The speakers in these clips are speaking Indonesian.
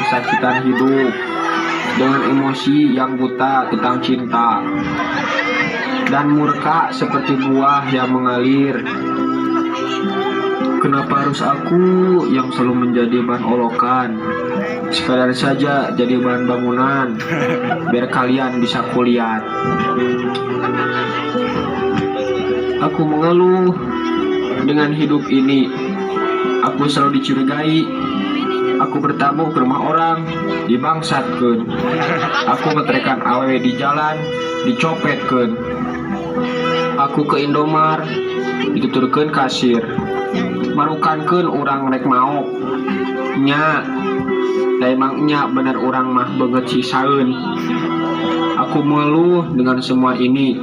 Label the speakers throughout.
Speaker 1: kesakitan hidup dengan emosi yang buta tentang cinta dan murka seperti buah yang mengalir. Kenapa harus aku yang selalu menjadi bahan olokan? Sekadar saja jadi bahan bangunan, biar kalian bisa kulihat. Aku mengeluh dengan hidup ini. Aku selalu dicurigai. Aku bertamu ke rumah orang, dibangsatkeun. Aku ngetrekan awewe di jalan, dicopetkeun. Aku ke Indomar, dituturkeun kasir. Marukankeun urang rek maok. Nya, da emang nya bener urang mah beungeut sisaeun. Aku mengeluh dengan semua ini.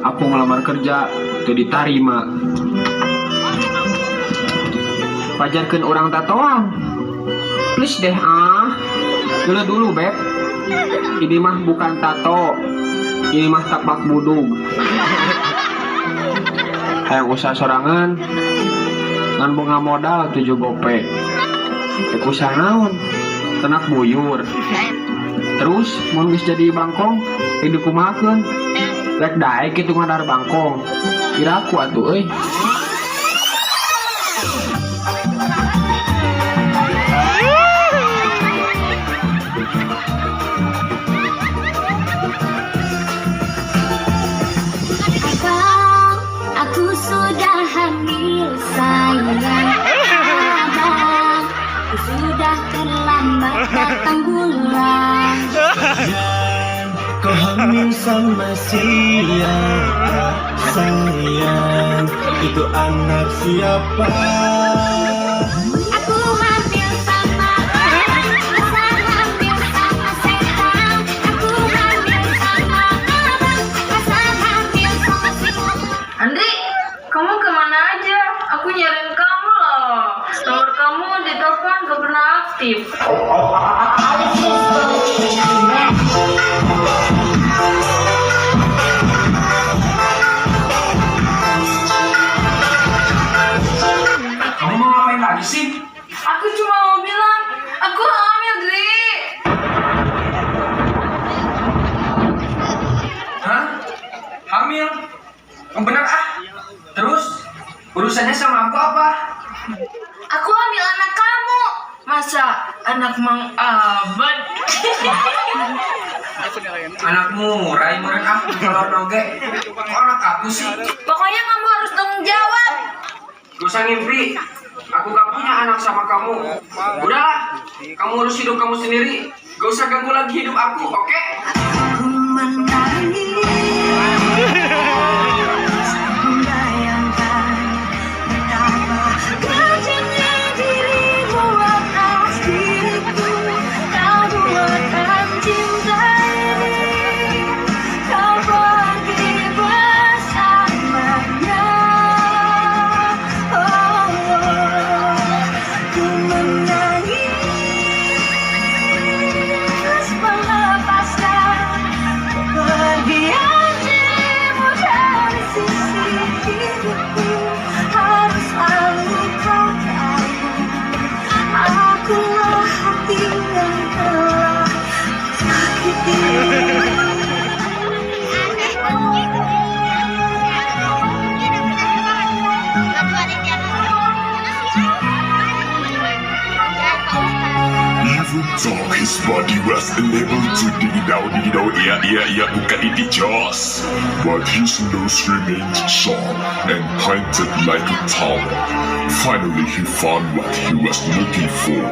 Speaker 1: Aku ngelamar kerja, teu ditarima. Pajarkeun urang tatoang. Please deh Dulu dulu beb. Ini mah bukan tato. Ini mah tapak budug. Hayang usaha sorangan ngan bunga modal 7 gopek. Ek usaha naon? Tenak buyur. Terus mun geus jadi bangkong dikumahakeun. Rek daek kitu ngadar bangkong. Kira aku atuh euy.
Speaker 2: Datang bulan
Speaker 3: dan kau hamil sama siapa sayang, itu anak siapa?
Speaker 2: Aku hamil sama Hasan, hamil sama setan. Aku hamil sama Hasan, hamil sama setan.
Speaker 4: Andri, kamu kemana aja? Aku nyariin kamu loh. Nomor kamu di telepon gak pernah aktif.
Speaker 1: Kamu mau ngapain lagi sih?
Speaker 4: Aku cuma mau bilang, aku hamil, Dri.
Speaker 1: Hah? Hamil? Yang benar Terus urusannya sama aku apa?
Speaker 4: Aku hamil anak kamu. Masa anak Mang Abad?
Speaker 1: Anakmu, Rai meureun kalau noge. Kok anak aku sih?
Speaker 4: Pokoknya kamu harus tanggung jawab.
Speaker 1: Gak usah ngimpi. Aku gak punya anak sama kamu. Udahlah, kamu urus hidup kamu sendiri. Gak usah ganggu lagi hidup aku, oke?
Speaker 2: Aku membayangkan betapa kecilnya dirimu atas diriku. Kau buatkan cinta ini, kau pergi bersamanya. Ku menangis melepaskan kepergian dirimu dari sisi hidupku. Harus selalu kau tahu, akulah hati yang telah sakiti.
Speaker 5: Even though his body was unable to dig it out, bukan ini Jaws. But his nose remained sharp and pointed like a tower. Finally he found what he was looking for.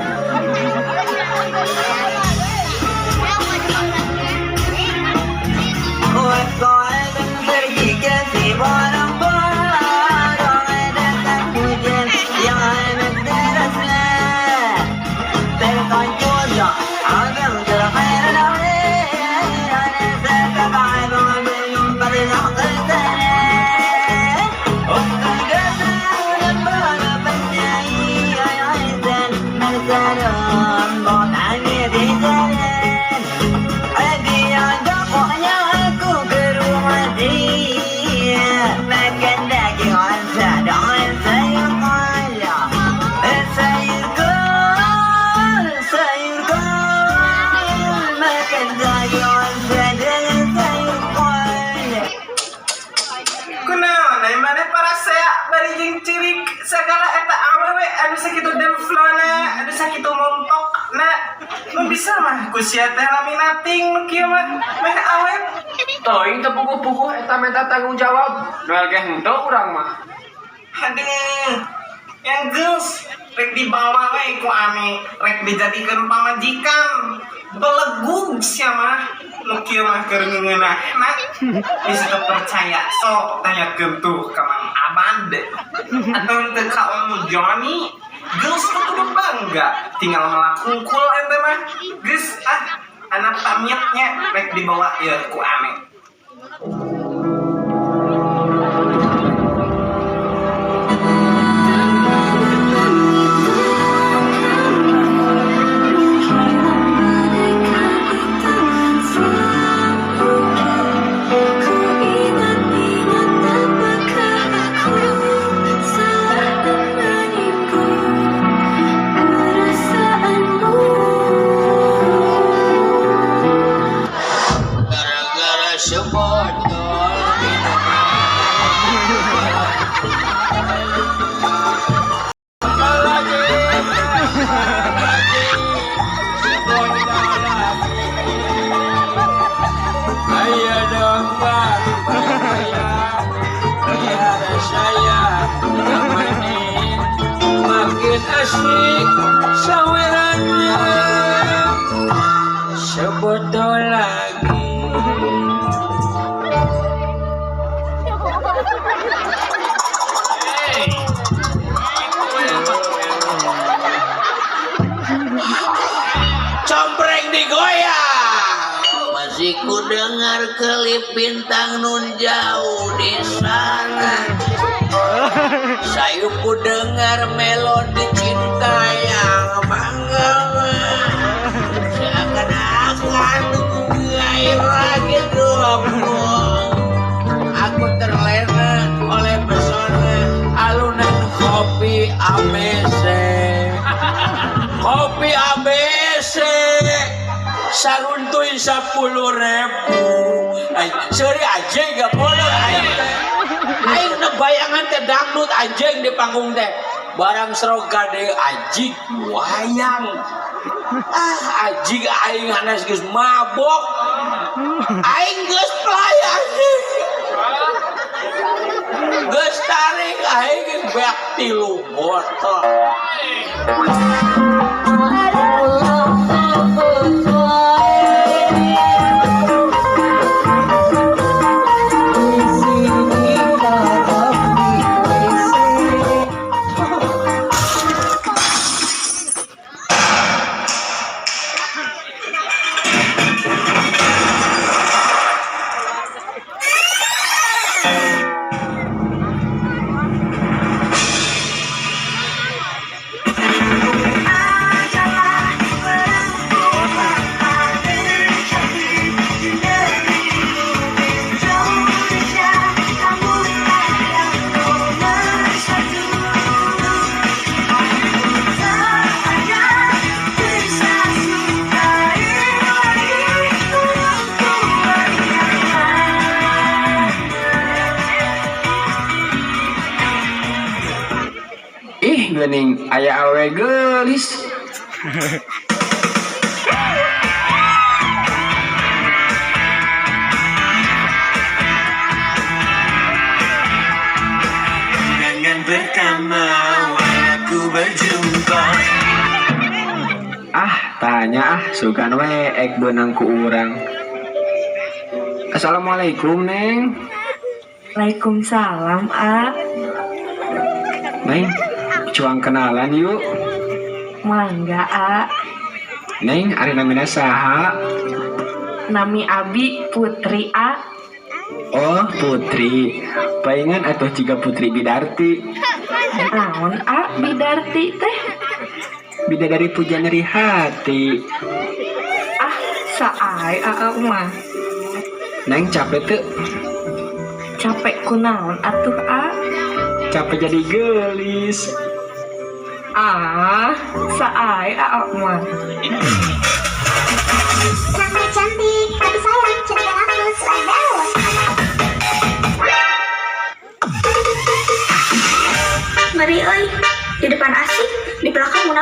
Speaker 2: Sayur
Speaker 3: Flo na, aduh sakit montok na. Lu bisa mah kusia teh laminating nu kieu mah meh awet.
Speaker 1: Teuing teu puguh-puguh eta meta tanggung jawab. Noel ge henteu urang mah.
Speaker 3: Aduh, yang geus rek dibawa we ku ame, rek dijadikeun pamajikan. Belegug sia mah, nu kieu mah keur ngeunahna. Bisa percaya sok tanyakeun tuh ka Mang Abad. Atuh teu ka Om Joni. Geus kudu bangga, tinggal melakungkul ente mah. Geus anak pamiatnya rek dibawa ieu ku ame.
Speaker 6: Asik sawerannya sebotol lagi. Compreng digoyang. Masih ku dengar kelip bintang nun jauh di sana. Saya ku dengar melodi cinta yang menggema. Seakan-akan gairah gitu. Aku terlena oleh pesona alunan kopi ABC. Kopi ABC saruntuin 10.000. Seri aja gak boleh aing na bayangan teh dangdut anjing di panggung teh barang serok gade anjing wayang anjing aing hanes geus mabok aing geus pelayan geus tarik aing geus beak 3 botol.
Speaker 1: Ih geuning aya awe geulis.
Speaker 3: Dengan pertama aku berjumpa.
Speaker 1: Tanya sugan we ek beunang ku urang. Assalamualaikum Neng.
Speaker 7: Waalaikumsalam, A.
Speaker 1: Neng, cuang kenalan yuk.
Speaker 7: Mangga, A.
Speaker 1: Neng, ari namina saha?
Speaker 7: Nami Abi Putri, A.
Speaker 1: Oh, Putri. Paingan atuh ciga Putri Bidarti.
Speaker 7: Naon, A, Bidarti teh?
Speaker 1: Bidadari puja nyeri hati.
Speaker 7: Saai, A mah.
Speaker 1: Neng capek tuh.
Speaker 7: Capek kunaon atuh, A?
Speaker 1: Capek jadi gelis.
Speaker 7: Saai, A mah.
Speaker 2: Cantik, tapi sayang, cantik aku selain daun. Mari oi, di depan asik, di belakang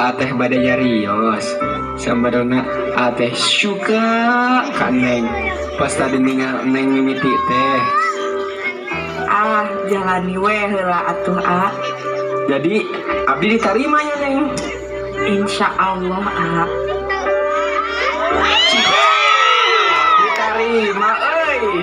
Speaker 1: Ateh bade nyarios sambarana Ateh suka ka Neng pas tadi ninggal Neng mimiti teh.
Speaker 7: Ah, jalani we heula atuh
Speaker 1: Jadi abdi diterima ya Neng.
Speaker 7: Insya Allah
Speaker 1: Diterima euy.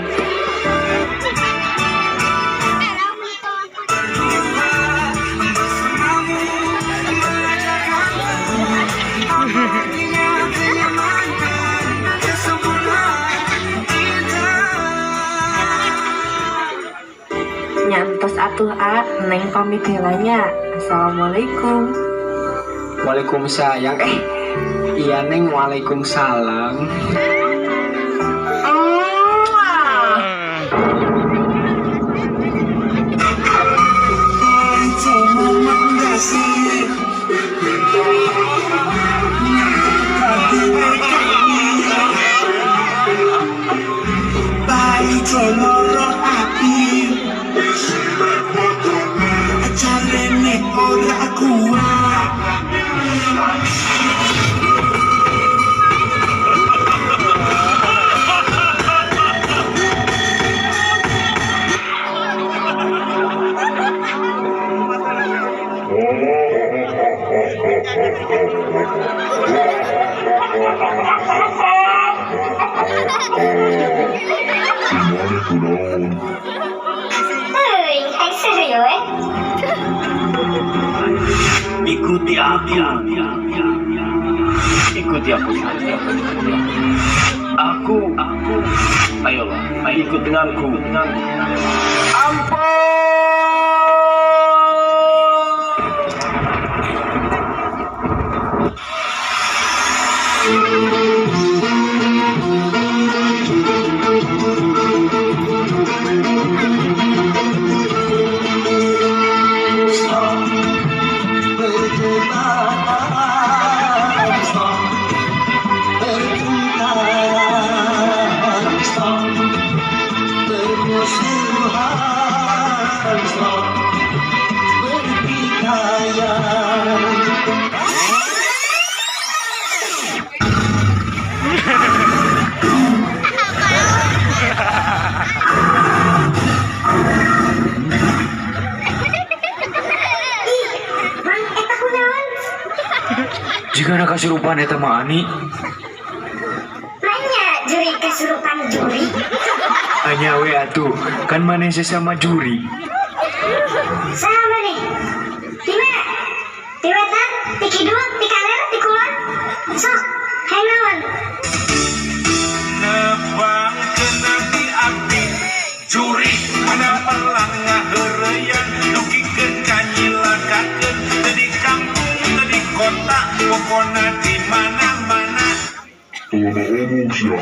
Speaker 7: nyantos atuh Neng pamit heulanya. Assalamualaikum.
Speaker 1: Waalaikumsalam. Iya Neng, waalaikumsalam.
Speaker 2: Hai serio
Speaker 3: Ikuti aku. Ikuti aku saja. Aku. Ayolah, ikut denganku. Ampun.
Speaker 1: Jika nak kasurupan eta mah Ani.
Speaker 2: Nanya juri kesurupan juri.
Speaker 1: Hanya we atuh, kan maneh sesama juri.
Speaker 2: Sama nih. Di mana? Di wetan, di kidul, di kanan, di kulon. Sok, hai naon?
Speaker 3: Nebang kena di abdi juri mana pelang ngaheureyan dukikeun kanyilakakeun teu di kampung teu di kota pokona di mana-mana.
Speaker 5: Omong sia.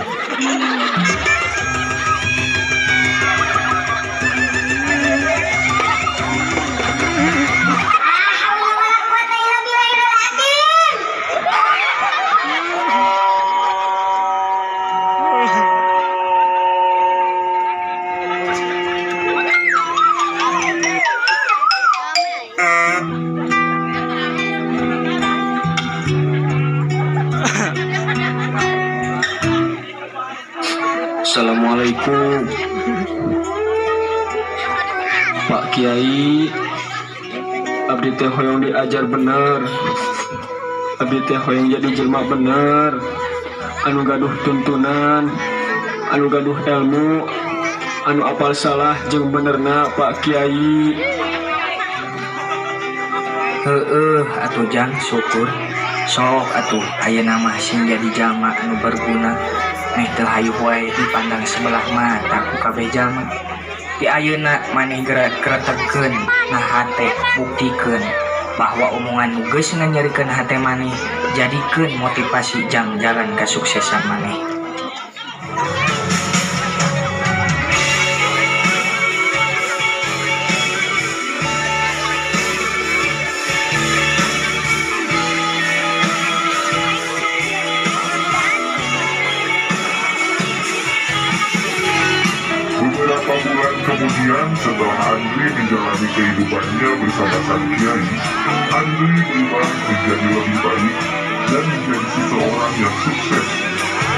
Speaker 1: Assalamualaikum Pak Kiai. Abdi teh hoyong diajar bener. Abdi teh hoyong jadi jelema bener, anu gaduh tuntunan, anu gaduh ilmu, anu apal salah jeung benerna Pak Kiai.
Speaker 8: Atuh Jang, syukur. Sok atuh ayeuna mah sing jadi jalma anu berguna. Meh teu hayuh wae dipandang sebelah mata ku kabeh jalma. Di ayeuna maneh gerak-geretekeun nah hate buktikeun bahwa omongan nu geus nganyarikeun hate maneh jadikeun motivasi jang jalan kasuksesan maneh.
Speaker 5: Beberapa bulan kemudian Setelah Andri menjalani kehidupannya bersama sang kiai, Andri berubah menjadi lebih baik dan menjadi seseorang yang sukses.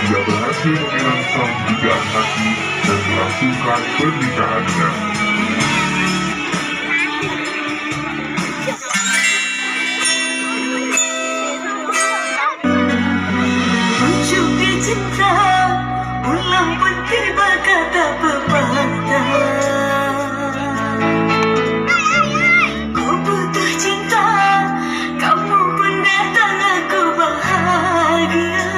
Speaker 5: Dia berhasil merangsang pikiran hati dan melangsungkan pernikahannya.
Speaker 9: Ujungnya cinta, pulang pun tiba kata pepatah. Ku butuh cinta, kamu pun datang, aku bahagia.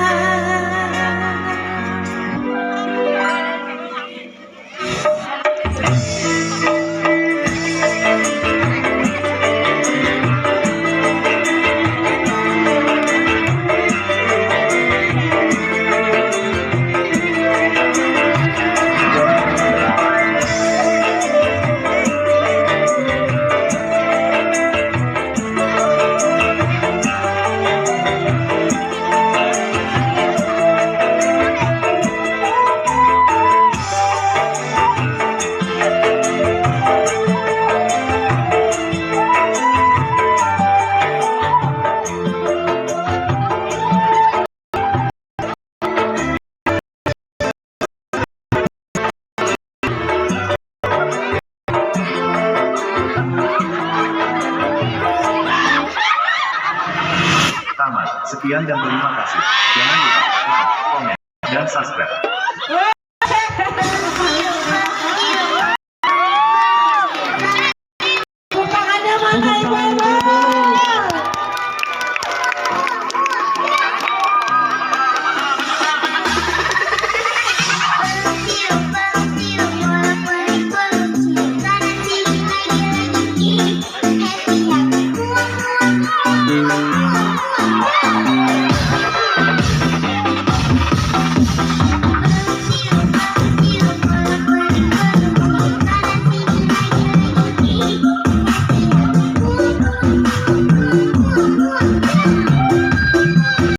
Speaker 10: Tamat. Sekian dan terima kasih. Jangan lupa like, komen, dan subscribe.